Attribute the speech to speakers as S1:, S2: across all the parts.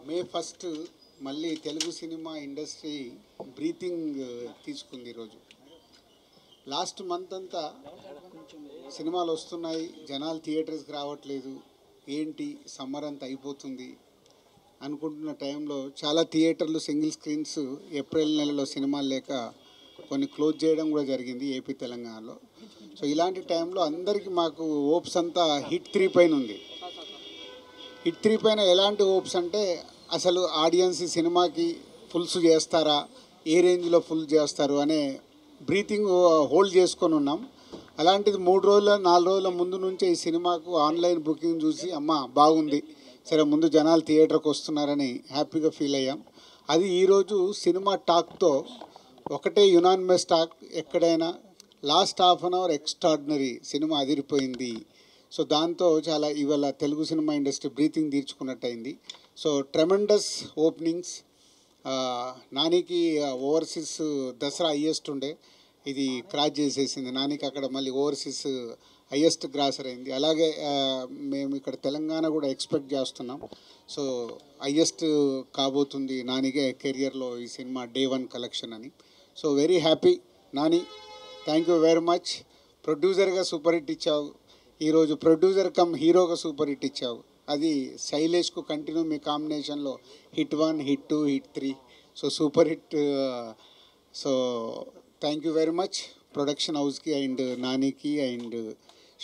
S1: మే 1 మళ్ళీ Telugu cinema industry breathing తీసుకుంది ఈరోజు. లాస్ట్ మంత్ అంతా సినిమాలు వస్తున్నాయి, జనాలు థియేటర్స్కి రావట్లేదు, ఏంటి సమ్మర్ అంతా అయిపోతుంది అనుకుంటున్న టైంలో చాలా థియేటర్లు సింగిల్ స్క్రీన్స్ ఏప్రిల్ నెలలో సినిమాలు లేక కొన్ని క్లోజ్ చేయడం కూడా జరిగింది ఏపీ తెలంగాణలో. సో ఇలాంటి టైంలో అందరికీ మాకు హోప్స్ అంతా హిట్ 3 పైన ఉంది. హిట్ 3 పైన ఎలాంటి హోప్స్ అంటే అసలు ఆడియన్స్ ఈ సినిమాకి ఫుల్స్ చేస్తారా, ఏ రేంజ్లో ఫుల్ చేస్తారు అనే బ్రీతింగ్ హోల్డ్ చేసుకొని ఉన్నాం. అలాంటిది 3 రోజుల 4 రోజుల ముందు నుంచే ఈ సినిమాకు ఆన్లైన్ బుకింగ్ చూసి అమ్మ బాగుంది, సరే ముందు జనాలు థియేటర్కి వస్తున్నారని హ్యాపీగా ఫీల్ అయ్యాం. అది ఈరోజు సినిమా టాక్తో ఒకటే యునానిమస్ టాక్, ఎక్కడైనా last half an hour extraordinary, cinema అదిరిపోయింది. సో దాంతో చాలా ఇవాళ తెలుగు సినిమా ఇండస్ట్రీ బ్రీతింగ్ తీర్చుకున్నట్టు అయింది. So tremendous openings. నానికి ఓవర్సీస్ దసరా హయ్యెస్ట్ ఉండే, ఇది క్రాస్ చేసేసింది. నానికి అక్కడ మళ్ళీ ఓవర్సీస్ హయ్యెస్ట్ గ్రాసర్ అయింది. అలాగే మేము ఇక్కడ తెలంగాణ కూడా ఎక్స్పెక్ట్ చేస్తున్నాం. సో హయ్యెస్ట్ కాబోతుంది నానికే కెరియర్లో ఈ సినిమా డే 1 కలెక్షన్ అని. So very happy Nani, thank you very much. ప్రొడ్యూసర్గా సూపర్ హిట్ ఇచ్చావు, ఈరోజు ప్రొడ్యూసర్ కమ్ హీరోగా సూపర్ హిట్ ఇచ్చావు. అది శైలేష్కు కంటిన్యూ మీ కాంబినేషన్లో hit 1, hit 2, hit 3. So super hit. So thank you very much production హౌస్కి అండ్ నానికి అండ్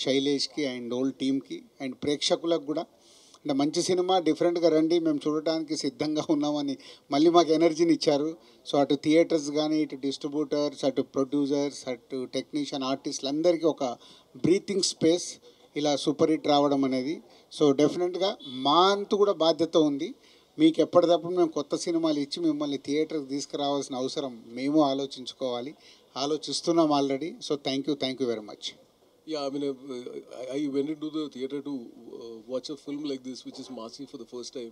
S1: శైలేష్కి అండ్ ఓల్డ్ టీమ్కి అండ్ ప్రేక్షకులకు కూడా. అంటే మంచి సినిమా, డిఫరెంట్గా రండి, మేము చూడటానికి సిద్ధంగా ఉన్నామని మళ్ళీ మాకు ఎనర్జీని ఇచ్చారు. సో అటు థియేటర్స్ కానీ, ఇటు డిస్ట్రిబ్యూటర్స్, అటు ప్రొడ్యూసర్స్, అటు టెక్నీషియన్, ఆర్టిస్టులు అందరికీ ఒక బ్రీతింగ్ స్పేస్ ఇలా సూపర్ హిట్ రావడం అనేది. సో డెఫినెట్గా మా అంతు కూడా బాధ్యత ఉంది. మీకు ఎప్పటికప్పుడు మేము కొత్త సినిమాలు ఇచ్చి మిమ్మల్ని థియేటర్కి తీసుకురావాల్సిన అవసరం మేము ఆలోచిస్తున్నాం already. So thank you very much.
S2: Yeah, I mean, I went into the theater to watch a film like this, which is Masi for the first time.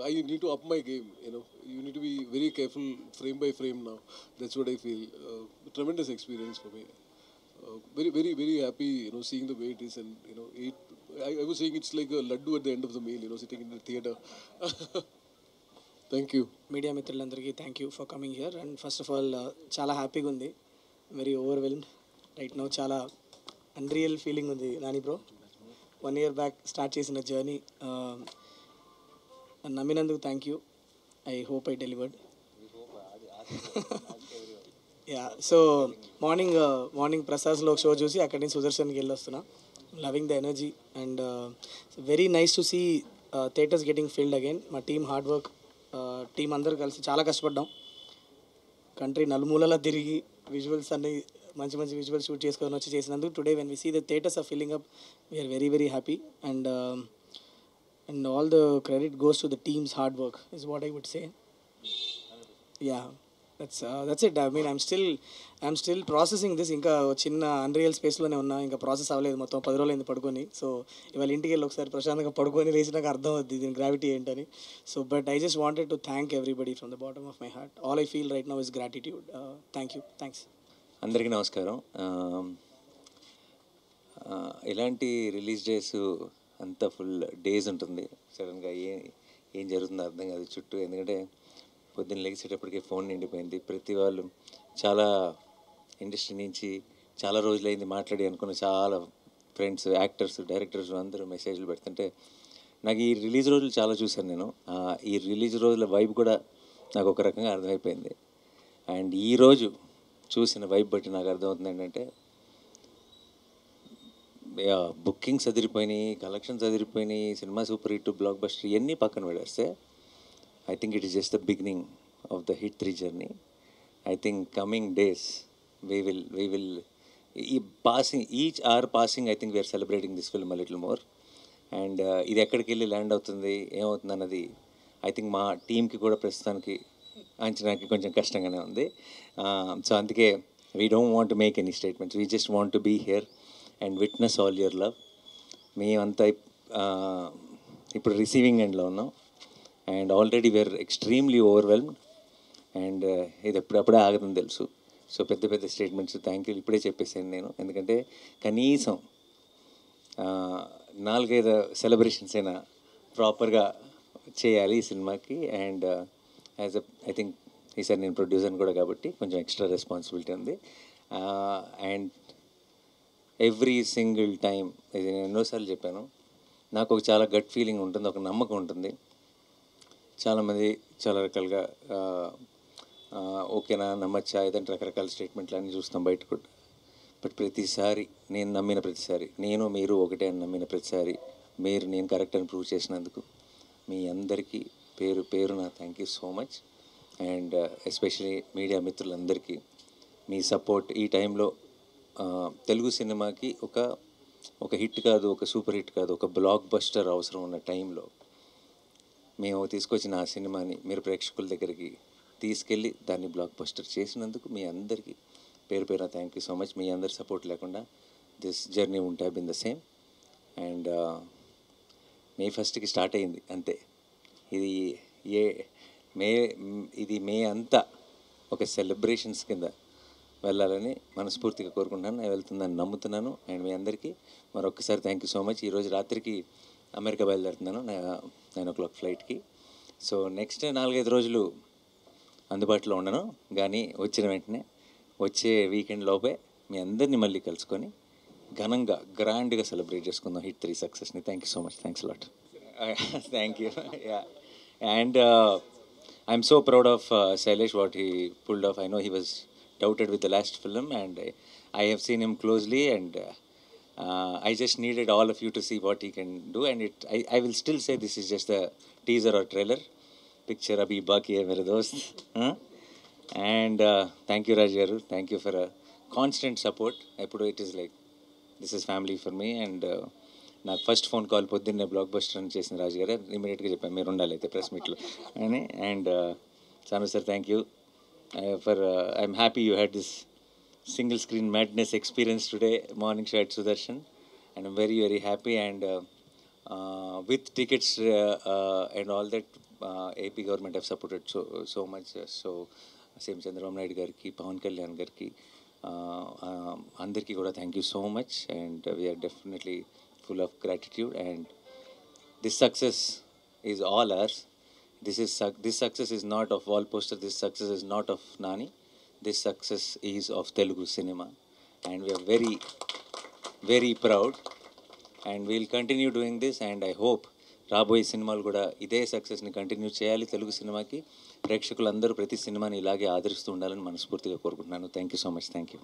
S2: I need to up my game, you know. You need to be very careful frame by frame now. That's what I feel. Tremendous experience for me. Very, very, very happy, you know, seeing the way it is. And, you know, I was saying it's like a laddu at the end of the meal, you know, sitting in the theater. Thank you.
S3: Media మిత్రులందరికీ thank you for coming here. And first of all చాలా హ్యాపీగా ఉంది, very overwhelmed right now. చాలా unreal feeling ఉంది Nani bro. 1 year back start చేసిన journey నమ్మినందుకు thank you. I hope I delivered. Yeah, so morning ప్రసాద్లో show చూసి అక్కడి నుంచి సుదర్శన్కి వెళ్ళొస్తున్నా. Loving the energy and very nice to see theaters getting filled again. మా టీమ్ హార్డ్ వర్క్, టీం అందరూ కలిసి చాలా కష్టపడ్డాం. కంట్రీ నలుమూలలా తిరిగి విజువల్స్ అన్ని మంచి విజువల్స్ షూట్ చేసుకొని వచ్చి చేసినందుకు today when we see the theatres are filling up, we are very very happy. And all the credit goes to the team's hard work is what I would say. Yeah, that's it. I mean, I'm still processing this. ఇంకా చిన్న unreal స్పేస్లోనే ఉన్నా, ఇంకా process అవ్వలేదు. మొత్తం 10 రోజులు అయింది పడుకొని. So ఇవాళ ఇంటికి వెళ్ళి ఒకసారి ప్రశాంతంగా పడుకొని లేచి నాకు అర్థం అవుద్ది దీని గ్రావిటీ ఏంటని. So but I just wanted to thank everybody from the bottom of my heart. All I feel right now is gratitude. Thanks.
S4: అందరికీ నమస్కారం. ఇలాంటి రిలీజ్ డేస్ అంతా ఫుల్ డేస్ ఉంటుంది. సడన్గా ఏం జరుగుతుందో అర్థం కాదు చుట్టూ. ఎందుకంటే పొద్దున్న లెగిసేటప్పటికే ఫోన్ నిండిపోయింది. ప్రతి వాళ్ళు చాలా ఇండస్ట్రీ నుంచి చాలా రోజులైంది మాట్లాడి అనుకున్న చాలా ఫ్రెండ్స్, యాక్టర్స్, డైరెక్టర్స్ అందరూ మెసేజ్లు పెడుతుంటే నాకు ఈ రిలీజ్ రోజులు చాలా చూశాను నేను. ఈ రిలీజ్ రోజుల వైబ్ కూడా నాకు ఒక రకంగా అర్థమైపోయింది. అండ్ ఈరోజు చూసిన వైబ్ బట్టి నాకు అర్థమవుతుంది ఏంటంటే బుకింగ్స్ అదిరిపోయినాయి, కలెక్షన్స్ అదిరిపోయినాయి, cinema super hit, blockbuster ఇవన్నీ పక్కన పెడేస్తే I think it is just the beginning of the Hit 3 journey. I think coming days we will each hour passing, I think we are celebrating this film a little more. And ఇది ఎక్కడికి వెళ్ళి land అవుతుంది, ఏమవుతుంది అన్నది I think మా టీంకి కూడా ప్రస్తుతానికి అంచనాకి కొంచెం కష్టంగానే ఉంది. సో అందుకే we don't want to make any statements, we just want to be here and witness all your love. మేమంతా ఇప్పుడు రిసీవింగ్ ఎండ్లో ఉన్నాం. And already we are extremely overwhelmed. And ఇది ఎప్పుడప్పుడే ఆగదని తెలుసు. సో పెద్ద స్టేట్మెంట్స్ థ్యాంక్ యూ ఇప్పుడే చెప్పేసాను నేను. ఎందుకంటే కనీసం 4-5 సెలబ్రేషన్స్ అయినా ప్రాపర్గా చేయాలి ఈ సినిమాకి. అండ్ యాజ్ ఐ థింక్ ఈసారి నేను ప్రొడ్యూసర్ని కూడా కాబట్టి కొంచెం ఎక్స్ట్రా రెస్పాన్సిబిలిటీ ఉంది. అండ్ ఎవ్రీ సింగిల్ టైం, ఇది నేను ఎన్నోసార్లు చెప్పాను, నాకు ఒక చాలా గట్ ఫీలింగ్ ఉంటుంది, ఒక నమ్మకం ఉంటుంది. చాలామంది చాలా రకాలుగా ఓకేనా నమ్మచ్చా ఏదంటే రకరకాల స్టేట్మెంట్లు అన్నీ చూస్తాం బయట కూడా. బట్ ప్రతిసారి నేను నమ్మిన ప్రతిసారి, నేను మీరు ఒకటే అని నమ్మిన ప్రతిసారి, మీరు నేను కరెక్ట్ అని ప్రూవ్ చేసినందుకు మీ అందరికీ పేరు పేరున thank you so much. And especially media మిత్రులందరికీ మీ సపోర్ట్ ఈ టైంలో తెలుగు సినిమాకి ఒక హిట్ కాదు, ఒక సూపర్ హిట్ కాదు, ఒక బ్లాక్ బస్టర్ అవసరం ఉన్న టైంలో మేము తీసుకొచ్చిన ఆ సినిమాని మీరు ప్రేక్షకుల దగ్గరికి తీసుకెళ్ళి దాన్ని బ్లాక్ బస్టర్ చేసినందుకు మీ అందరికీ పేరు పేరున థ్యాంక్ యూ సో మచ్. మీ అందరి సపోర్ట్ లేకుండా this journey won't have been the same. And May 1కి స్టార్ట్ అయింది అంతే. ఇది మే అంతా ఒక సెలబ్రేషన్స్ కింద వెళ్ళాలని మనస్ఫూర్తిగా కోరుకుంటున్నాను. నేను వెళ్తుందని నమ్ముతున్నాను. అండ్ మీ అందరికీ మరొకసారి థ్యాంక్ యూ సో మచ్. ఈరోజు రాత్రికి అమెరికా బయలుదేరుతున్నాను 9 o'clock ఫ్లైట్కి. సో నెక్స్ట్ 4-5 రోజులు అందుబాటులో ఉండను, కానీ వచ్చిన వెంటనే వచ్చే వీకెండ్ లోపే మీ అందరినీ మళ్ళీ కలుసుకొని ఘనంగా గ్రాండ్గా సెలబ్రేట్ చేసుకుందాం హిట్ 3 సక్సెస్ని. Thank you so much. Thanks lot. Thank you. Yeah, and I'm so proud of Shailesh, what he pulled off. I know he was doubted with the last film, and I have seen him closely, and I just needed all of you to see what he can do. And I will still say this is just a teaser or trailer. Picture abhi baki hai mere dost. And thank you Raj garu, thank you for a constant support. Eppudu it is like this is family for me. And నాకు first phone call పొద్దున్నే block buster అని చేసిన రాజు గారు ఇమీడియట్గా చెప్పాను మీరు ఉండాలి అయితే ప్రెస్ మీట్లో అని. And Sanu sir thank you for I'm happy you had this single screen madness experience today morning show at Sudarshan, and I'm very very happy. And with tickets and all that, AP government have supported so much. So same Chandrababu Naidu gariki, Pawan Kalyan gariki, andarki kuda thank you so much. And we are definitely full of gratitude. And this success is all ours. This success is not of wall poster. This success is not of Nani. This success is of Telugu cinema, and we are very very proud, and we'll continue doing this. And I hope రాబోయే సినిమాలు కూడా ఇదే సక్సెస్ని continue చేయాలి. తెలుగు సినిమాకి ప్రేక్షకులందరూ ప్రతి సినిమాని ఇలాగే ఆదరిస్తూ ఉండాలని మనస్ఫూర్తిగా కోరుకుంటున్నాను. Thank you so much. Thank you.